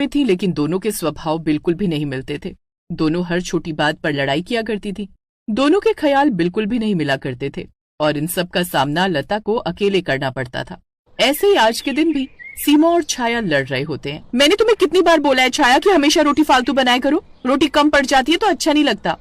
में थी, लेकिन दोनों के स्वभाव बिल्कुल भी नहीं मिलते थे। दोनों हर छोटी बात पर लड़ाई किया करती थी। दोनों के ख्याल बिल्कुल भी नहीं मिला करते थे और इन सब का सामना लता को अकेले करना पड़ता था। ऐसे ही आज के दिन भी सीमा और छाया लड़ रहे होते हैं। मैंने तुम्हें कितनी बार बोला है छाया कि हमेशा रोटी फालतू बनाया करो, रोटी कम पड़ जाती है तो अच्छा नहीं लगता।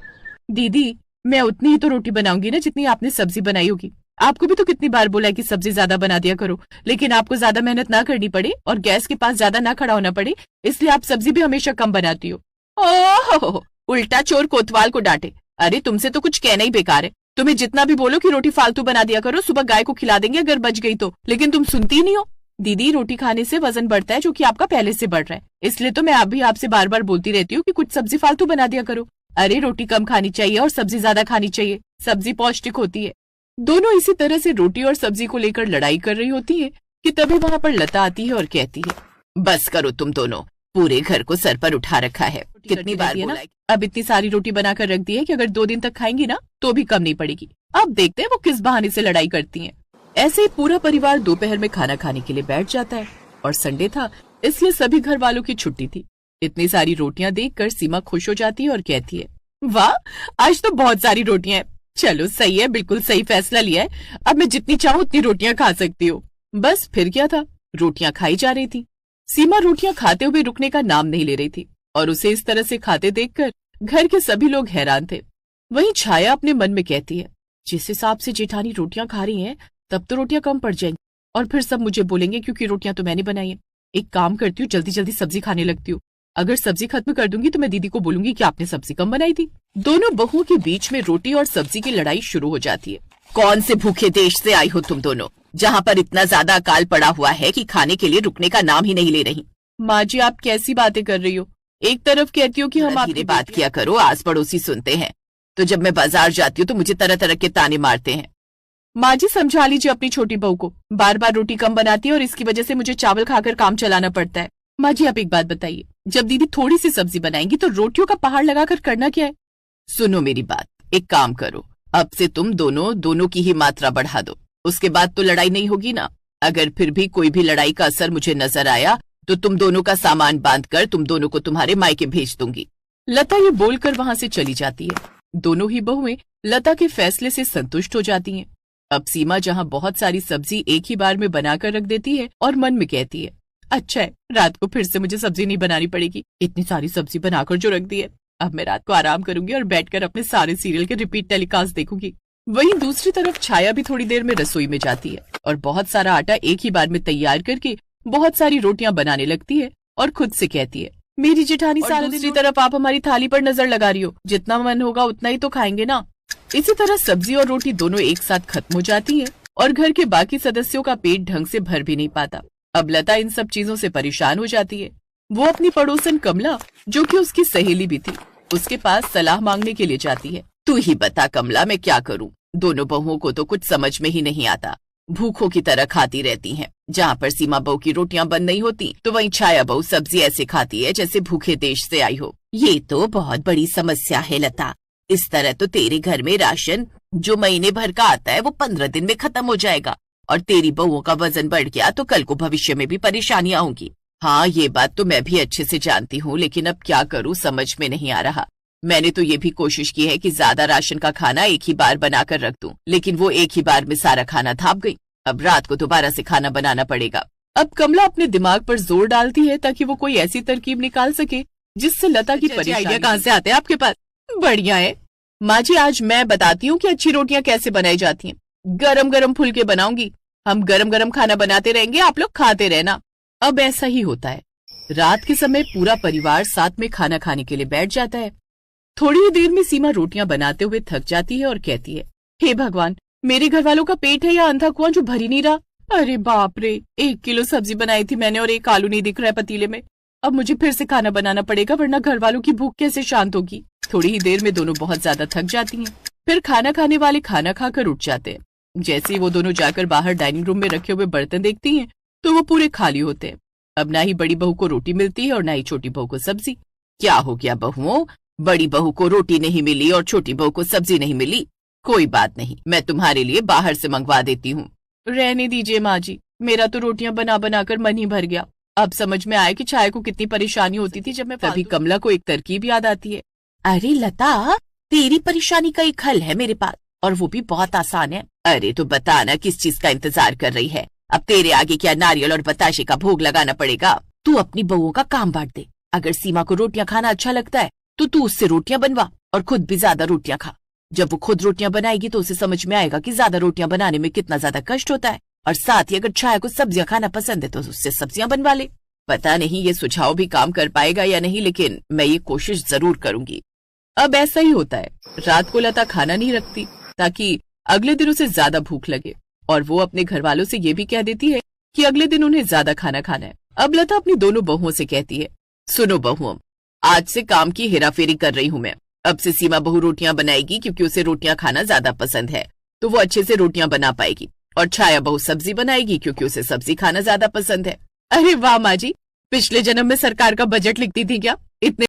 दीदी, मैं उतनी ही तो रोटी बनाऊंगी ना जितनी आपने सब्जी बनाई होगी। आपको भी तो कितनी बार बोला है कि सब्जी ज्यादा बना दिया करो, लेकिन आपको ज्यादा मेहनत ना करनी पड़े और गैस के पास ज्यादा ना खड़ा होना पड़े, इसलिए आप सब्जी भी हमेशा कम बनाती हो। ओह, उल्टा चोर कोतवाल को डांटे। अरे तुमसे तो कुछ कहना ही बेकार है। तुम्हें जितना भी बोलो कि रोटी फालतू बना दिया करो, सुबह गाय को खिला देंगे अगर बच गई तो, लेकिन तुम सुनती नहीं हो। दीदी, रोटी खाने से वजन बढ़ता है जो कि आपका पहले से बढ़ रहा है, इसलिए तो मैं अभी आपसे बार बार बोलती रहती हूँ कि कुछ सब्जी फालतू बना दिया करो। अरे रोटी कम खानी चाहिए और सब्जी ज्यादा खानी चाहिए, सब्जी पौष्टिक होती है। दोनों इसी तरह से रोटी और सब्जी को लेकर लड़ाई कर रही होती है कि तभी वहाँ पर लता आती है और कहती है, बस करो तुम दोनों, पूरे घर को सर पर उठा रखा है। कितनी बार बोला है? अब इतनी सारी रोटी बनाकर रख दी है कि अगर 2 दिन तक खाएंगी ना तो भी कम नहीं पड़ेगी। अब देखते हैं वो किस बहाने से लड़ाई करती हैं। ऐसे ही पूरा परिवार दोपहर में खाना खाने के लिए बैठ जाता है और संडे था, इसलिए सभी घर वालों की छुट्टी थी। इतनी सारी रोटियां देखकर सीमा खुश हो जाती है और कहती है, वाह, आज तो बहुत सारी रोटियां हैं। चलो सही है, बिल्कुल सही फैसला लिया है। अब मैं जितनी चाहूँ उतनी रोटियां खा सकती हूँ। बस फिर क्या था, रोटियां खाई जा रही थी। सीमा रोटियां खाते हुए रुकने का नाम नहीं ले रही थी और उसे इस तरह से खाते देखकर घर के सभी लोग हैरान थे। वहीं छाया अपने मन में कहती है, जिस हिसाब से जेठानी रोटियां खा रही हैं, तब तो रोटियां कम पड़ जाएंगी और फिर सब मुझे बोलेंगे क्योंकि रोटियां तो मैंने बनाई है। एक काम करती हूँ, जल्दी जल्दी सब्जी खाने लगती हूँ। अगर सब्जी खत्म कर दूंगी तो मैं दीदी को बोलूंगी कि आपने सब्जी कम बनाई थी। दोनों बहुओं के बीच में रोटी और सब्जी की लड़ाई शुरू हो जाती है। कौन से भूखे देश से आई हो तुम दोनों, जहाँ पर इतना ज्यादा अकाल पड़ा हुआ है कि खाने के लिए रुकने का नाम ही नहीं ले रही। माँ जी, आप कैसी बातें कर रही हो? एक तरफ कहती हो कि हम आपकी बात किया करो, आस पड़ोसी सुनते हैं, तो जब मैं बाजार जाती हूँ तो मुझे तरह तरह के ताने मारते हैं। माँ जी, समझा लीजिए अपनी छोटी बहू को, बार बार रोटी कम बनाती है और इसकी वजह से मुझे चावल खाकर काम चलाना पड़ता है। माँ जी, आप एक बात बताइए, जब दीदी थोड़ी सी सब्जी बनाएंगी तो रोटियों का पहाड़ लगाकर करना क्या है? सुनो मेरी बात, एक काम करो, अब से तुम दोनों की ही मात्रा बढ़ा दो, उसके बाद तो लड़ाई नहीं होगी ना। अगर फिर भी कोई भी लड़ाई का असर मुझे नजर आया तो तुम दोनों का सामान बांधकर तुम दोनों को तुम्हारे मायके भेज दूंगी। लता ये बोलकर वहां से चली जाती है। दोनों ही बहुएं लता के फैसले से संतुष्ट हो जाती हैं। अब सीमा जहां बहुत सारी सब्जी एक ही बार में बनाकर रख देती है और मन में कहती है, अच्छा है, रात को फिर से मुझे सब्जी नहीं बनानी पड़ेगी। इतनी सारी सब्जी बनाकर जो रख दी है, अब मैं रात को आराम करूंगी और बैठकर अपने सारे सीरियल के रिपीट टेलीकास्ट देखूंगी। वहीं दूसरी तरफ छाया भी थोड़ी देर में रसोई में जाती है और बहुत सारा आटा एक ही बार में तैयार करके बहुत सारी रोटियां बनाने लगती है और खुद से कहती है, मेरी जेठानी सारा दिन। दूसरी तरफ आप हमारी थाली पर नजर लगा रही हो, जितना मन होगा उतना ही तो खाएंगे ना। इसी तरह सब्जी और रोटी दोनों एक साथ खत्म हो जाती है और घर के बाकी सदस्यों का पेट ढंग से भर भी नहीं पाता। अब लता इन सब चीजों से परेशान हो जाती है। वो अपनी पड़ोसन कमला, जो कि उसकी सहेली भी थी, उसके पास सलाह मांगने के लिए जाती है। तू ही बता कमला, मैं क्या करूं? दोनों बहुओं को तो कुछ समझ में ही नहीं आता, भूखों की तरह खाती रहती हैं। जहाँ पर सीमा बहू की रोटियां बंद नहीं होती तो वहीं छाया बहू सब्जी ऐसे खाती है जैसे भूखे देश से आई हो। ये तो बहुत बड़ी समस्या है लता। इस तरह तो तेरे घर में राशन जो महीने भर का आता है वो 15 दिन में खत्म हो जाएगा और तेरी बहुओं का वजन बढ़ गया तो कल को भविष्य में भी परेशानियां होंगी। हाँ, ये बात तो मैं भी अच्छे से जानती हूँ, लेकिन अब क्या करूँ समझ में नहीं आ रहा। मैंने तो ये भी कोशिश की है कि ज्यादा राशन का खाना एक ही बार बनाकर रख दूं, लेकिन वो एक ही बार में सारा खाना थाप गई। अब रात को दोबारा से खाना बनाना पड़ेगा। अब कमला अपने दिमाग पर जोर डालती है ताकि वो कोई ऐसी तरकीब निकाल सके जिससे लता की परेशानी। आइडिया कहाँ से आते हैं आपके पास? बढ़िया है माँ जी, आज मैं बताती हूँ कि अच्छी रोटियां कैसे बनाई जाती हैं। गरम गरम फुलके बनाऊंगी, हम गरम गरम खाना बनाते रहेंगे, आप लोग खाते रहना। अब ऐसा ही होता है। रात के समय पूरा परिवार साथ में खाना खाने के लिए बैठ जाता है। थोड़ी ही देर में सीमा रोटियां बनाते हुए थक जाती है और कहती है, हे भगवान, मेरे घर वालों का पेट है या अंधा कुआं जो भर ही नहीं रहा। अरे बाप रे, 1 किलो सब्जी बनाई थी मैंने और 1 आलू नहीं दिख रहा है पतीले में। अब मुझे फिर से खाना बनाना पड़ेगा वरना घर वालों की भूख कैसे शांत होगी। थोड़ी ही देर में दोनों बहुत ज्यादा थक जाती हैं। फिर खाना खाने वाले खाना खाकर उठ जाते हैं। जैसे ही वो दोनों जाकर बाहर डाइनिंग रूम में रखे हुए बर्तन देखती हैं तो वो पूरे खाली होते हैं। अब ना ही बड़ी बहू को रोटी मिलती है और ना ही छोटी बहू को सब्जी। क्या हो गया बहुओं, बड़ी बहू को रोटी नहीं मिली और छोटी बहू को सब्जी नहीं मिली? कोई बात नहीं, मैं तुम्हारे लिए बाहर से मंगवा देती हूँ। रहने दीजिए माँ जी, मेरा तो रोटियां बना बनाकर मन ही भर गया। अब समझ में आया कि छाया को कितनी परेशानी होती थी जब मैं तभी कमला को एक तरकीब याद आती है। अरे लता, तेरी परेशानी का एक हल है मेरे पास, और वो भी बहुत आसान है। अरे तो बताना किस चीज का इंतजार कर रही है? अब तेरे आगे क्या नारियल और बताशे का भोग लगाना पड़ेगा? तू अपनी बहुओं का काम बांट दे। अगर सीमा को रोटियां खाना अच्छा लगता है तो तू उससे रोटियां बनवा और खुद भी ज्यादा रोटियां खा। जब वो खुद रोटियां बनाएगी तो उसे समझ में आएगा कि ज्यादा रोटियां बनाने में कितना ज्यादा कष्ट होता है। और साथ ही अगर छाया को सब्जियां खाना पसंद है तो उससे सब्जियां बनवा ले। पता नहीं ये सुझाव भी काम कर पाएगा या नहीं, लेकिन मैं ये कोशिश जरूर करूंगी। अब ऐसा ही होता है, रात को लता खाना नहीं रखती ताकि अगले दिन उसे ज्यादा भूख लगे, और वो अपने घर वालों से ये भी कह देती है कि अगले दिन उन्हें ज्यादा खाना खाना है। अब लता अपनी दोनों बहुओं से कहती है, सुनो बहुओं, आज से काम की हेराफेरी कर रही हूं मैं। अब से सीमा बहू रोटियां बनाएगी क्योंकि उसे रोटियां खाना ज्यादा पसंद है, तो वो अच्छे से रोटियां बना पाएगी। और छाया बहू सब्जी बनाएगी क्योंकि उसे सब्जी खाना ज्यादा पसंद है। अरे वाह माँ जी, पिछले जन्म में सरकार का बजट लिखती थी क्या? इतने